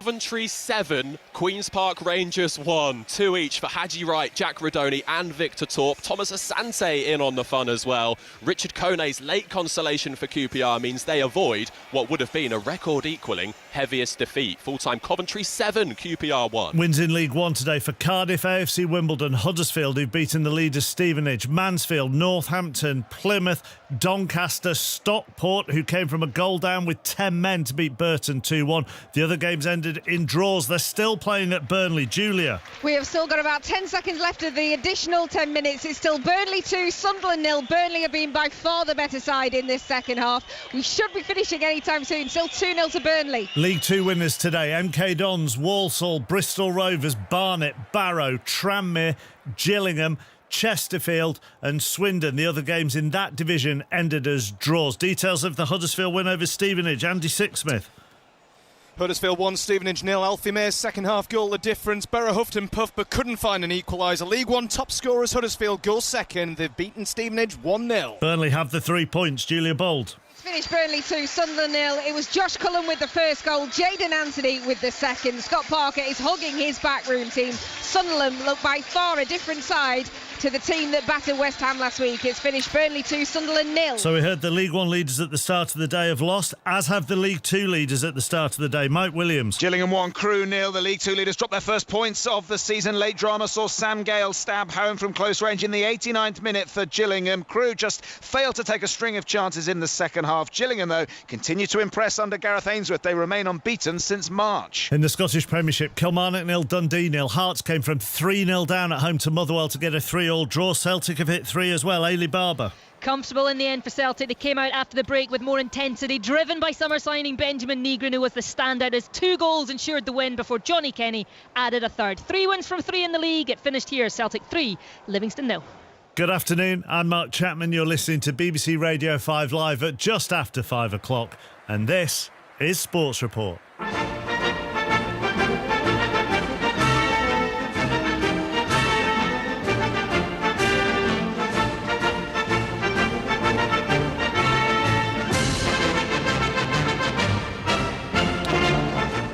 Coventry 7, Queen's Park Rangers 1. 2 each for Haji Wright, Jack Rodoni and Victor Torp. Thomas Asante in on the fun as well. Richard Kone's late consolation for QPR means they avoid what would have been a record-equalling heaviest defeat. Full-time Coventry 7, QPR 1. Wins in League One today for Cardiff, AFC Wimbledon, Huddersfield, who've beaten the leaders Stevenage, Mansfield, Northampton, Plymouth, Doncaster, Stockport, who came from a goal down with 10 men to beat Burton 2-1. The other games ended in draws. They're still playing at Burnley. Julia. We have still got about 10 seconds left of the additional 10 minutes. It's still Burnley 2, Sunderland 0. Burnley have been by far the better side in this second half. We should be finishing anytime soon. Still 2-0 to Burnley. League Two winners today: MK Dons, Walsall, Bristol Rovers, Barnet, Barrow, Tranmere, Gillingham, Chesterfield and Swindon. The other games in that division ended as draws. Details of the Huddersfield win over Stevenage. Andy Sixsmith. Huddersfield 1, Stevenage 0. Alfie May's second half goal the difference. Borough huffed and puffed but couldn't find an equaliser. League One top scorers Huddersfield go second. They've beaten Stevenage 1-0. Burnley have the 3 points. Julia Bold. Finished Burnley 2, Sunderland 0. It was Josh Cullen with the first goal, Jayden Anthony with the second. Scott Parker is hugging his backroom team. Sunderland look by far a different side to the team that battered West Ham last week. It's finished Burnley 2, Sunderland 0. So we heard the League One leaders at the start of the day have lost, as have the League Two leaders at the start of the day. Mike Williams. Gillingham 1, Crewe 0. The League Two leaders dropped their first points of the season. Late drama saw Sam Gale stab home from close range in the 89th minute for Gillingham. Crewe just failed to take a string of chances in the second half. Gillingham, though, continue to impress under Gareth Ainsworth. They remain unbeaten since March. In the Scottish Premiership, Kilmarnock 0, Dundee 0. Hearts came from 3-0 down at home to Motherwell to get a 3-3 draw. Celtic have hit 3 as well. Ailey Barber. Comfortable in the end for Celtic. They came out after the break with more intensity, driven by summer signing Benjamin Negrin, who was the standout as 2 goals ensured the win before Johnny Kenny added a third. 3 wins from 3 in the league. It finished here, Celtic 3, Livingston 0. Good afternoon, I'm Mark Chapman. You're listening to BBC Radio 5 Live at just after 5 o'clock, and this is Sports Report.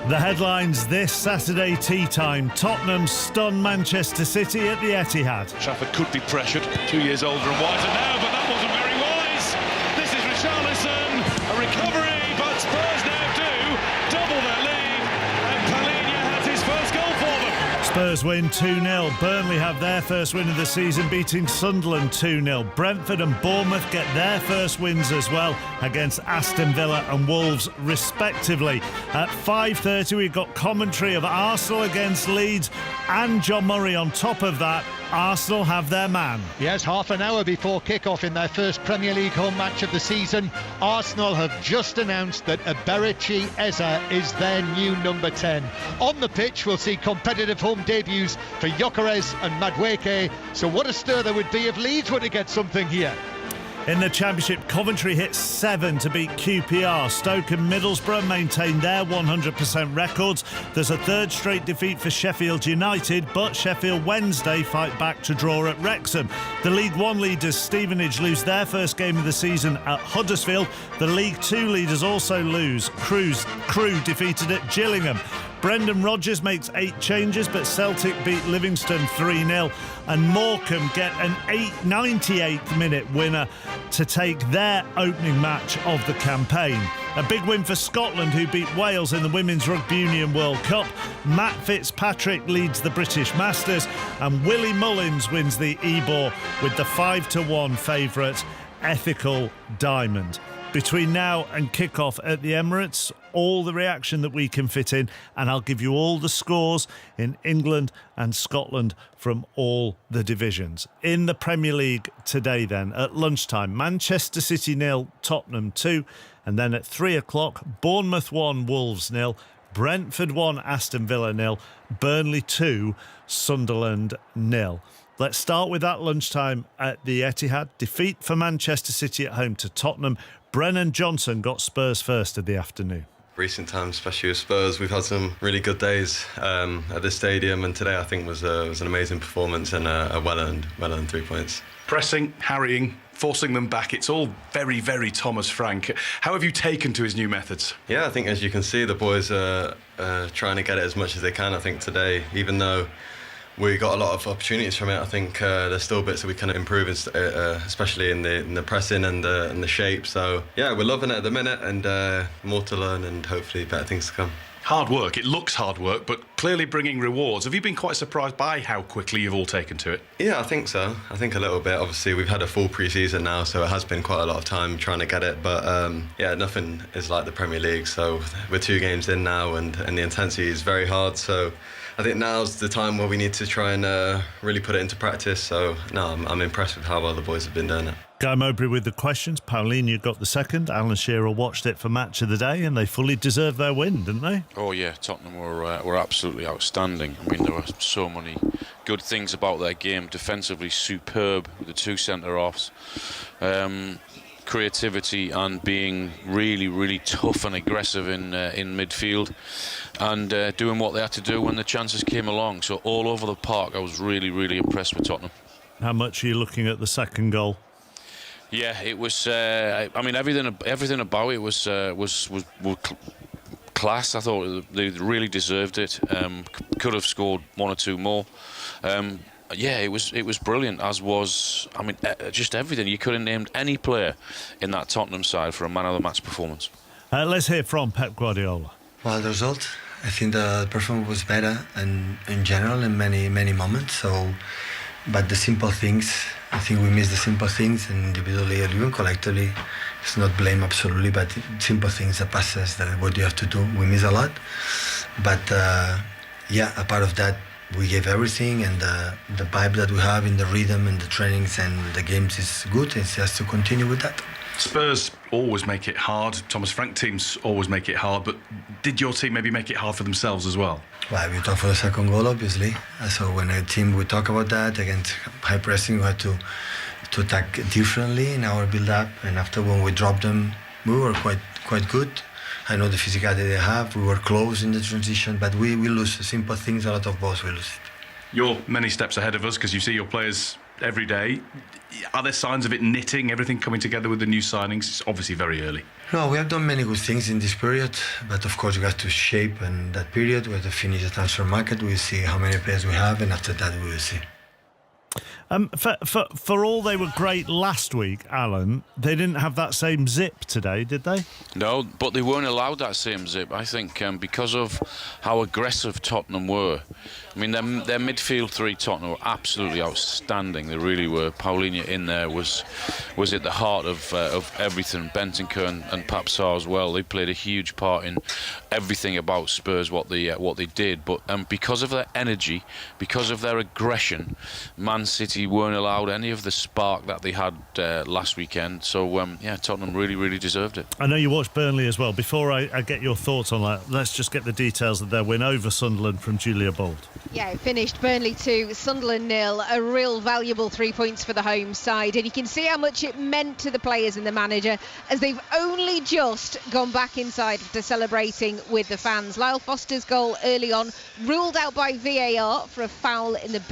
The headlines this Saturday tea time. Tottenham stun Manchester City at the Etihad. Trafford could be pressured. 2 years older and wiser now, but that wasn't very wise. This is Richarlison. A recovery, but Spurs now do double their lead. And Palhinha has his first goal for them. Spurs win 2-0. Burnley have their first win of the season, beating Sunderland 2-0. Brentford and Bournemouth get their first wins as well against Aston Villa and Wolves, respectively. At 5:30, we've got commentary of Arsenal against Leeds, and John Murray on top of that. Arsenal have their man. Yes, half an hour before kick-off in their first Premier League home match of the season, Arsenal have just announced that Eberechi Eze is their new number 10. On the pitch, we'll see competitive home debuts for Gyökeres and Madueke. So what a stir there would be if Leeds were to get something here. In the Championship, Coventry hit 7 to beat QPR. Stoke and Middlesbrough maintain their 100% records. There's a third straight defeat for Sheffield United, but Sheffield Wednesday fight back to draw at Wrexham. The League One leaders, Stevenage, lose their first game of the season at Huddersfield. The League Two leaders also lose. Crewe defeated at Gillingham. Brendan Rodgers makes 8 changes, but Celtic beat Livingston 3-0. And Morecambe get an 98th minute winner to take their opening match of the campaign. A big win for Scotland, who beat Wales in the Women's Rugby Union World Cup. Matt Fitzpatrick leads the British Masters, and Willie Mullins wins the Ebor with the 5-1 favourite Ethical Diamond. Between now and kick-off at the Emirates, all the reaction that we can fit in, and I'll give you all the scores in England and Scotland from all the divisions. In the Premier League today then, at lunchtime, Manchester City 0, Tottenham 2, and then at 3 o'clock, Bournemouth 1, Wolves 0, Brentford 1, Aston Villa 0, Burnley 2, Sunderland 0. Let's start with that lunchtime at the Etihad. Defeat for Manchester City at home to Tottenham. Brennan Johnson got Spurs first of the afternoon. Recent times, especially with Spurs, we've had some really good days at this stadium, and today I think was an amazing performance and a well-earned 3 points. Pressing, harrying, forcing them back. It's all very, very Thomas Frank. How have you taken to his new methods? Yeah, I think as you can see, the boys are trying to get it as much as they can. I think today, even though we got a lot of opportunities from it, I think there's still bits that we can improve, especially in the pressing and the shape. So yeah, we're loving it at the minute, and more to learn, and hopefully better things to come. Hard work. It looks hard work, but clearly bringing rewards. Have you been quite surprised by how quickly you've all taken to it? Yeah, I think so. I think a little bit. Obviously, we've had a full pre-season now, so it has been quite a lot of time trying to get it. But yeah, nothing is like the Premier League. So we're 2 games in now, and the intensity is very hard. So I think now's the time where we need to try and really put it into practice. So no, I'm impressed with how well the boys have been doing it. Guy Mowbray with the questions. Paulinho got the second. Alan Shearer watched it for match of the day, and they fully deserved their win, didn't they? Oh yeah, Tottenham were absolutely outstanding. I mean, there were so many good things about their game. Defensively superb with the 2 centre-halves. Creativity and being really, really tough and aggressive in midfield, and doing what they had to do when the chances came along. So all over the park, I was really, really impressed with Tottenham. How much are you looking at the second goal? Yeah, it was. I mean, everything about it was class. I thought they really deserved it. Could have scored 1 or 2 more. Yeah, it was brilliant. As was, I mean, just everything. You could have named any player in that Tottenham side for a man of the match performance. Let's hear from Pep Guardiola. Well, the result, I think the performance was better, and in general in many moments. So, but the simple things, I think we missed the simple things, and individually or even collectively. It's not blame absolutely, but simple things, the passes, what you have to do, we miss a lot. But yeah, a part of that, we gave everything, and the vibe that we have in the rhythm and the trainings and the games is good. It's just to continue with that. Spurs always make it hard. Thomas Frank teams always make it hard, but did your team maybe make it hard for themselves as well? Well, we talk for the second goal, obviously. So when a team, we talk about that, against high pressing, we had to attack differently in our build-up, and after when we dropped them, we were quite good. I know the physicality they have. We were close in the transition, but we lose simple things. A lot of balls we lose. You're many steps ahead of us because you see your players every day. Are there signs of it knitting, everything coming together with the new signings? It's obviously very early. No, we have done many good things in this period, but of course we have to shape and that period. We have to finish the transfer market. We'll see how many players we have, and after that we will see. For all they were great last week, Alan, they didn't have that same zip today, did they? No, but they weren't allowed that same zip. I think because of how aggressive Tottenham were. I mean, their midfield 3, Tottenham, were absolutely outstanding. They really were. Paulinho in there was at the heart of everything. Bentancur and Papsar as well. They played a huge part in everything about Spurs, what they did. But because of their energy, because of their aggression, Man City weren't allowed any of the spark that they had last weekend. So yeah, Tottenham really, really deserved it. I know you watched Burnley as well. Before I get your thoughts on that, let's just get the details of their win over Sunderland from Julia Bold. Yeah, it finished Burnley 2, Sunderland 0. A real valuable 3 points for the home side, and you can see how much it meant to the players and the manager as they've only just gone back inside after celebrating with the fans. Lyle Foster's goal early on ruled out by VAR for a foul in the Bill